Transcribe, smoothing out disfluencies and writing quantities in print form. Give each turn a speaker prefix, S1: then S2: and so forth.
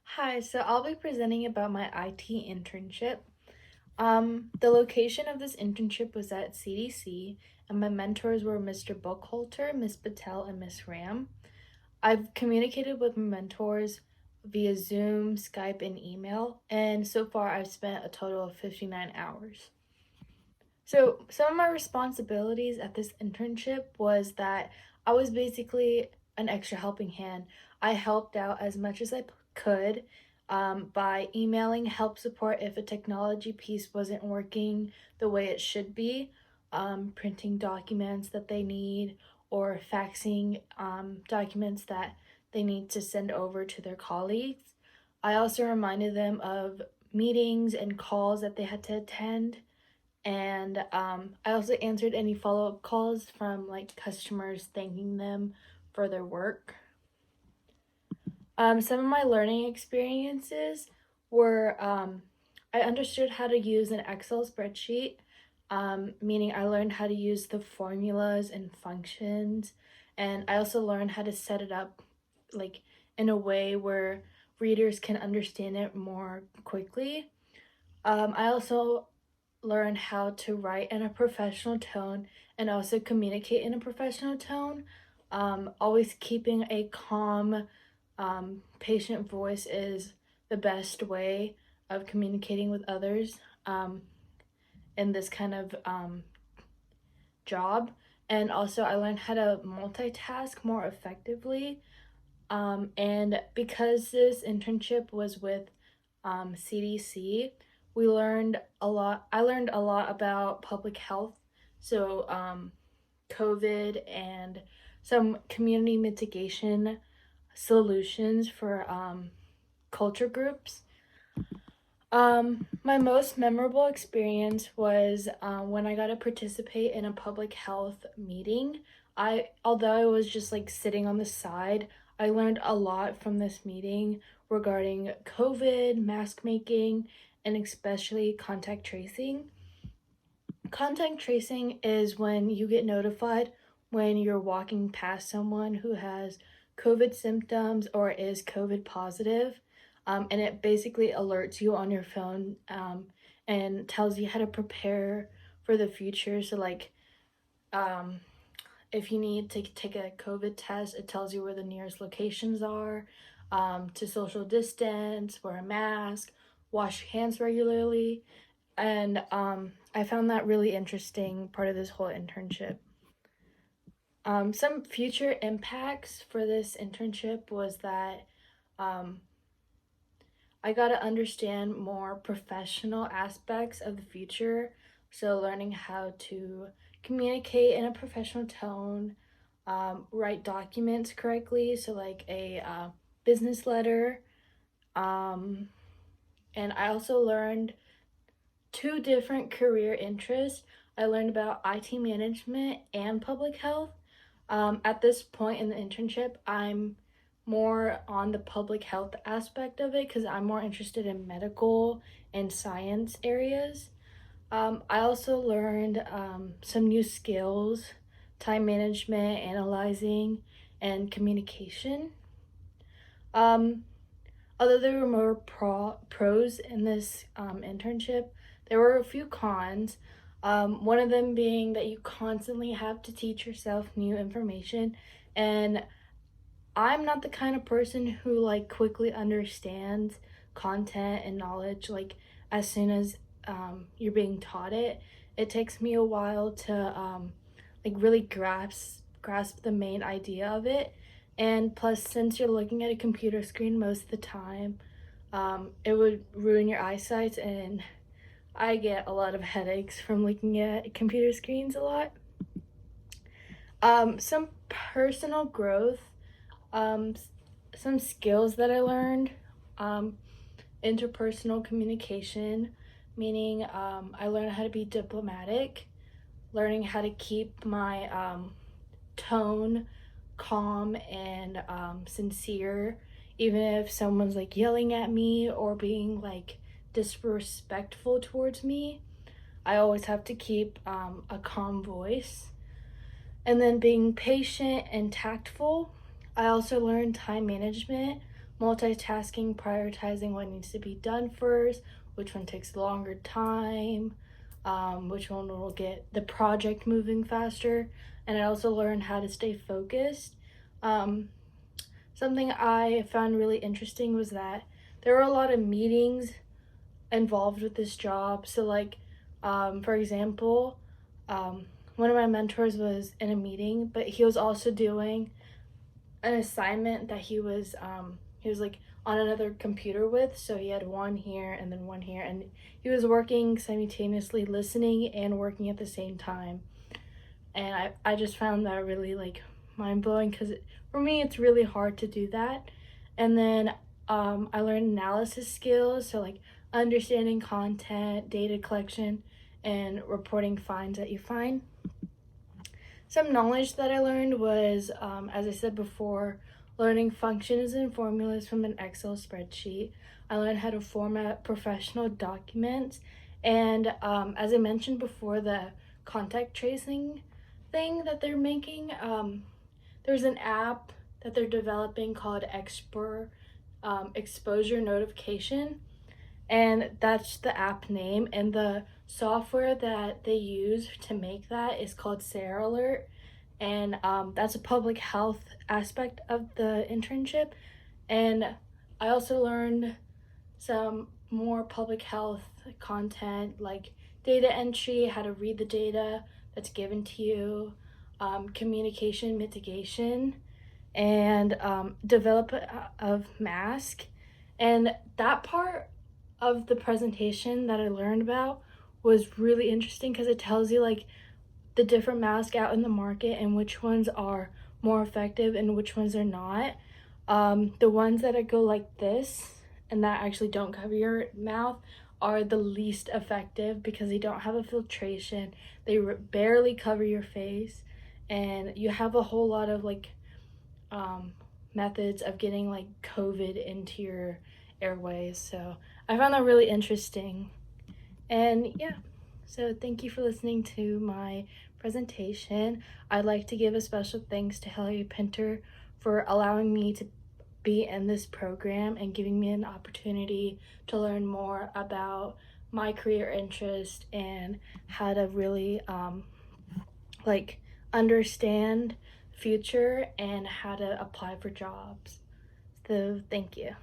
S1: Hi, so I'll be presenting about my IT internship. The location of this internship was at CDC, and my mentors were Mr. Buckhalter, Miss Patel, and Miss Ram. I've communicated with my mentors via Zoom, Skype, and email, and so far I've spent a total of 59 hours. So, some of my responsibilities at this internship was that I was basically an extra helping hand. I helped out as much as I could by emailing help support if a technology piece wasn't working the way it should be, printing documents that they need, or faxing documents that they need to send over to their colleagues. I also reminded them of meetings and calls that they had to attend, and I also answered any follow-up calls from like customers thanking them for their work. Some of my learning experiences were I understood how to use an Excel spreadsheet, meaning I learned how to use the formulas and functions, and I also learned how to set it up like in a way where readers can understand it more quickly. I also learn how to write in a professional tone and also communicate in a professional tone. Always keeping a calm, patient voice is the best way of communicating with others in this kind of job. And also, I learned how to multitask more effectively. And because this internship was with CDC, we learned a lot. I learned a lot about public health, so COVID and some community mitigation solutions for culture groups. My most memorable experience was when I got to participate in a public health meeting. Although I was just like sitting on the side, I learned a lot from this meeting regarding COVID, mask making, and especially contact tracing. Contact tracing is when you get notified when you're walking past someone who has COVID symptoms or is COVID positive, and it basically alerts you on your phone and tells you how to prepare for the future. So, like, um, if you need to take a COVID test, it tells you where the nearest locations are, to social distance, wear a mask, wash your hands regularly, and I found that really interesting part of this whole internship. Some future impacts for this internship was that um, I got to understand more professional aspects of the future. So, learning how to communicate in a professional tone, write documents correctly. So, like a business letter. Um, and I also learned two different career interests. I learned about IT management and public health. At this point in the internship, I'm more on the public health aspect of it because I'm more interested in medical and science areas. I also learned some new skills: time management, analyzing, and communication. Um, Although there were more pros in this internship, there were a few cons. One of them being that you constantly have to teach yourself new information, and I'm not the kind of person who like quickly understands content and knowledge like as soon as you're being taught it. It takes me a while to like really grasp the main idea of it. And plus, since you're looking at a computer screen most of the time, it would ruin your eyesight, and I get a lot of headaches from looking at computer screens a lot. Some personal growth, um, some skills that I learned, um, interpersonal communication, meaning I learned how to be diplomatic, learning how to keep my tone calm and sincere, even if someone's like yelling at me or being like disrespectful towards me. I always have to keep a calm voice. And then being patient and tactful. I also learned time management, multitasking, prioritizing what needs to be done first, which one takes longer time, which one will get the project moving faster. And I also learned how to stay focused. Um, Something I found really interesting was that there were a lot of meetings involved with this job. So, like, for example, um, one of my mentors was in a meeting, but he was also doing an assignment that he was like on another computer with. So he had one here and then one here, and he was working simultaneously, listening and working at the same time. And I just found that really like mind blowing because for me it's really hard to do that. And then I learned analysis skills, so like understanding content, data collection, and reporting finds that you find. Some knowledge that I learned was, as I said before, learning functions and formulas from an Excel spreadsheet. I learned how to format professional documents. And as I mentioned before, the contact tracing thing that they're making, there's an app that they're developing called Exposure Notification, and that's the app name. And the software that they use to make that is called Sarah Alert, and that's a public health aspect of the internship. And I also learned some more public health content like data entry, how to read the data that's given to you, communication mitigation, and develop of mask. And that part of the presentation that I learned about was really interesting because it tells you like the different masks out in the market and which ones are more effective and which ones are not. The ones that go like this and that actually don't cover your mouth are the least effective because they don't have a filtration. They barely cover your face, and you have a whole lot of like um, methods of getting like COVID into your airways. So I found that really interesting. And yeah, so thank you for listening to my presentation. I'd like to give a special thanks to Hilary Pinter for allowing me to be in this program and giving me an opportunity to learn more about my career interest and how to really like understand future and how to apply for jobs. So thank you.